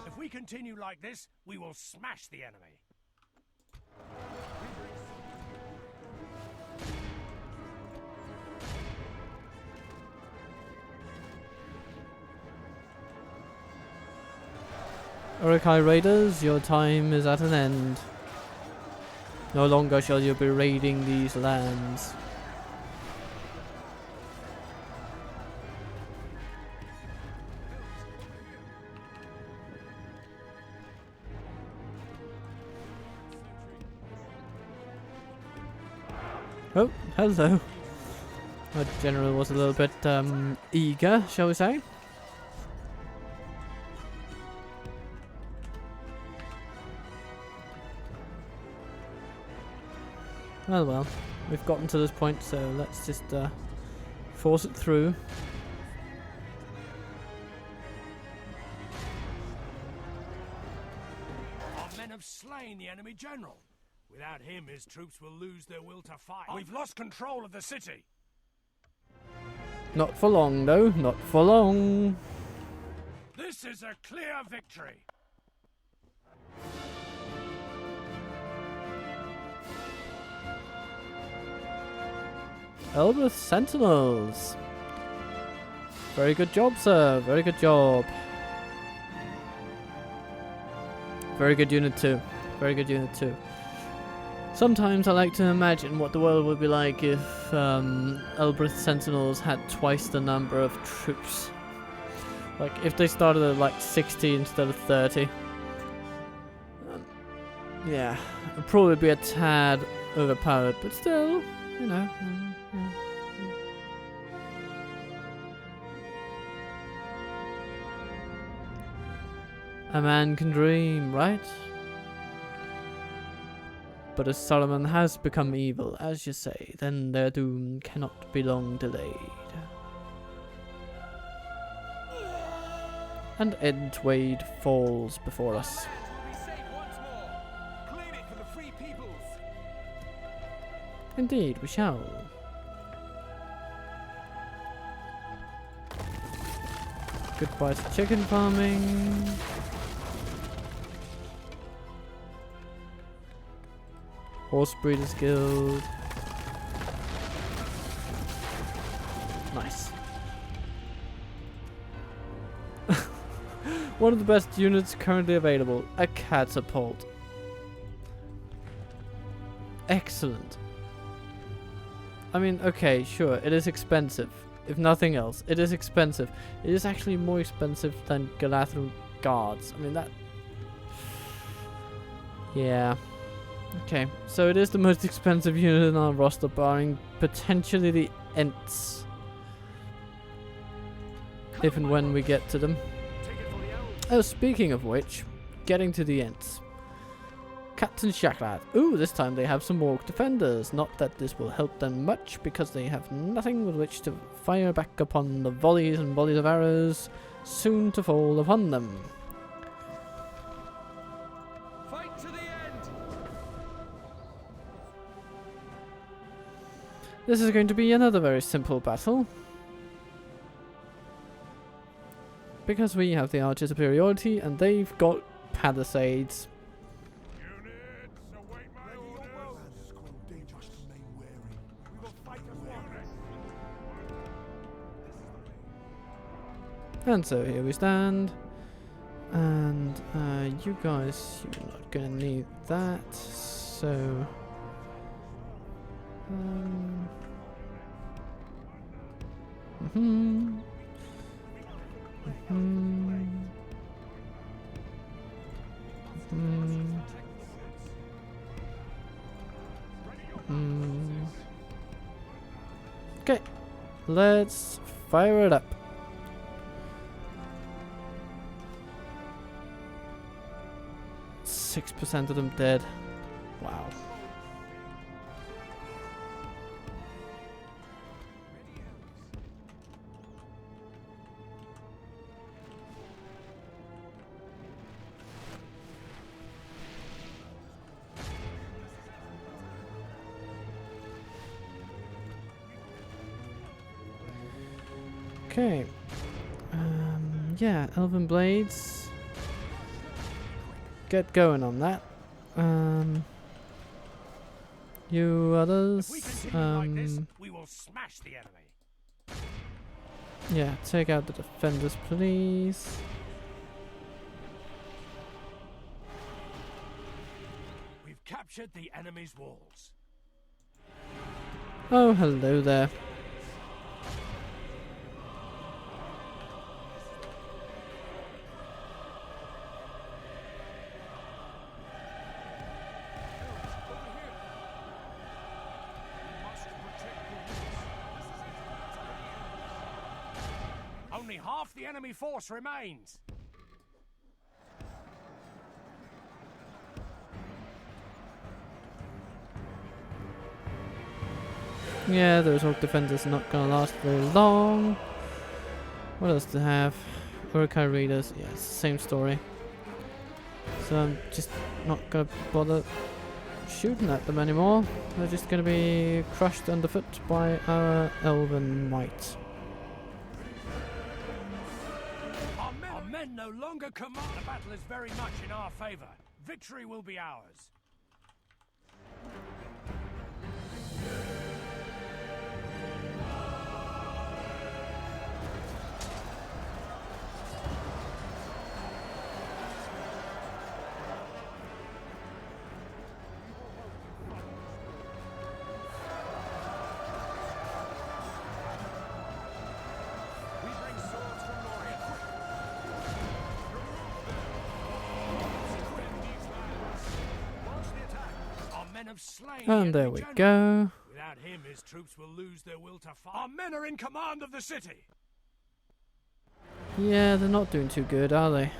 If we continue like this, we will smash the enemy. Urukai Raiders, your time is at an end. No longer shall you be raiding these lands. Oh, hello. Our general was a little bit eager, shall we say? Oh well, we've gotten to this point, so let's just force it through. Our men have slain the enemy general. Without him, his troops will lose their will to fight. We've lost control of the city. Not for long, though. Not for long. This is a clear victory. Elbreth Sentinels. Very good job, sir. Very good job. Very good unit too. Very good unit too. Sometimes I like to imagine what the world would be like if Elbreth Sentinels had twice the number of troops. Like if they started at like 60 instead of 30. Yeah, it'd probably be a tad overpowered, but still, you know. A man can dream, right? But as Solomon has become evil, as you say, then their doom cannot be long delayed. And Edwade falls before us. Indeed, we shall. Goodbye to chicken farming. Horse Breeders Guild. Nice. One of the best units currently available. A catapult. Excellent. I mean, okay, sure, it is expensive. If nothing else, it is expensive. It is actually more expensive than Galadhrim guards. I mean, that... Yeah. Okay, so it is the most expensive unit in our roster, barring potentially the Ents. If and when we get to them. Oh, speaking of which, getting to the Ents. Captain Shaklad. Ooh, this time they have some orc defenders. Not that this will help them much, because they have nothing with which to fire back upon the volleys and volleys of arrows soon to fall upon them. Fight to the end. This is going to be another very simple battle. Because we have the archer superiority and they've got palisades. And so here we stand, and you guys, you're not gonna need that, so okay, let's fire it up. 6% of them dead. Wow. Okay. Yeah, elven blades. Get going on that. You others, If we continue like this, we will smash the enemy. yeah, take out the defenders, please. We've captured the enemy's walls. Oh, hello there. Only half the enemy force remains. Yeah, those orc defenders are not gonna last very long. What else to have? Urukai readers. Yeah, it's the same story. So I'm just not gonna bother shooting at them anymore. They're just gonna be crushed underfoot by our elven might. Our men no longer command. The battle is very much in our favor. Victory will be ours. And there we go. Without him, his troops will lose their will to fight. Our men are in command of the city. Yeah, they're not doing too good, are they?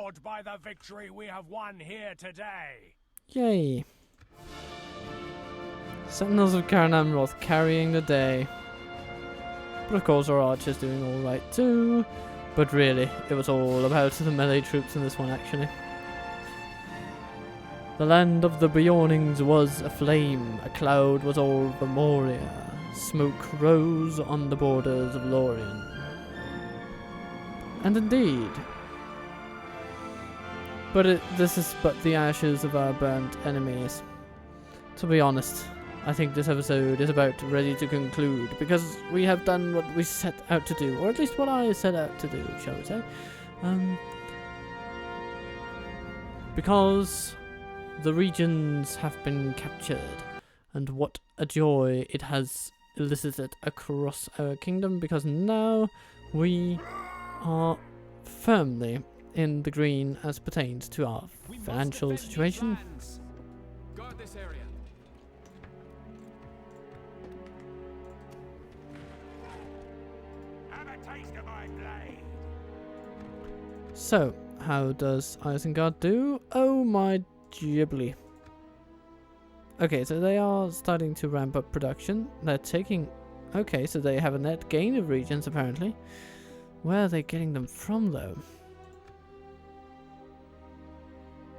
awed by the victory we have won here today. Yay. Sentinels of Ar-Adûnâim carrying the day. But of course our archers doing alright too. But really, it was all about the melee troops in this one actually. The land of the Beornings was aflame, a cloud was over Moria, smoke rose on the borders of Lothlorien. And indeed, but this is but the ashes of our burnt enemies. To be honest, I think this episode is about ready to conclude, because we have done what we set out to do, or at least what I set out to do, shall we say. Because the regions have been captured, and what a joy it has elicited across our kingdom, because now we are firmly in the green as pertains to our financial situation. Guard this area. Have a taste of my blade. So, how does Isengard do? Oh my Ghibli. Okay, so they are starting to ramp up production. They're taking... Okay, so they have a net gain of regions apparently. Where are they getting them from though?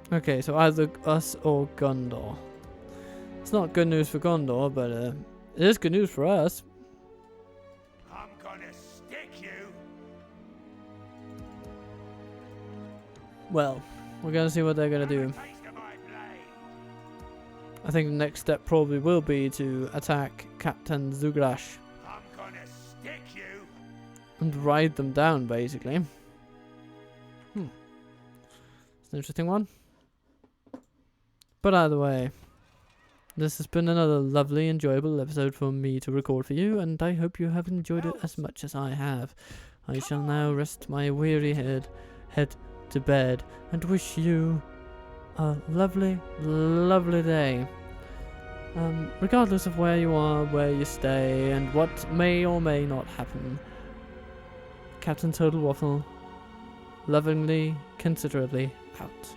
Okay, so either us or Gondor. It's not good news for Gondor, but it is good news for us. I'm gonna stick you. Well, we're gonna see what they're gonna do. I think the next step probably will be to attack Captain Zugrash I'm gonna stick you. and ride them down, basically. It's an interesting one. But either way, this has been another lovely, enjoyable episode for me to record for you, and I hope you have enjoyed it as much as I have. I shall now rest my weary head to bed, and wish you a lovely, lovely day. Regardless of where you are, where you stay, and what may or may not happen. Captain Total Waffle, lovingly, considerately out.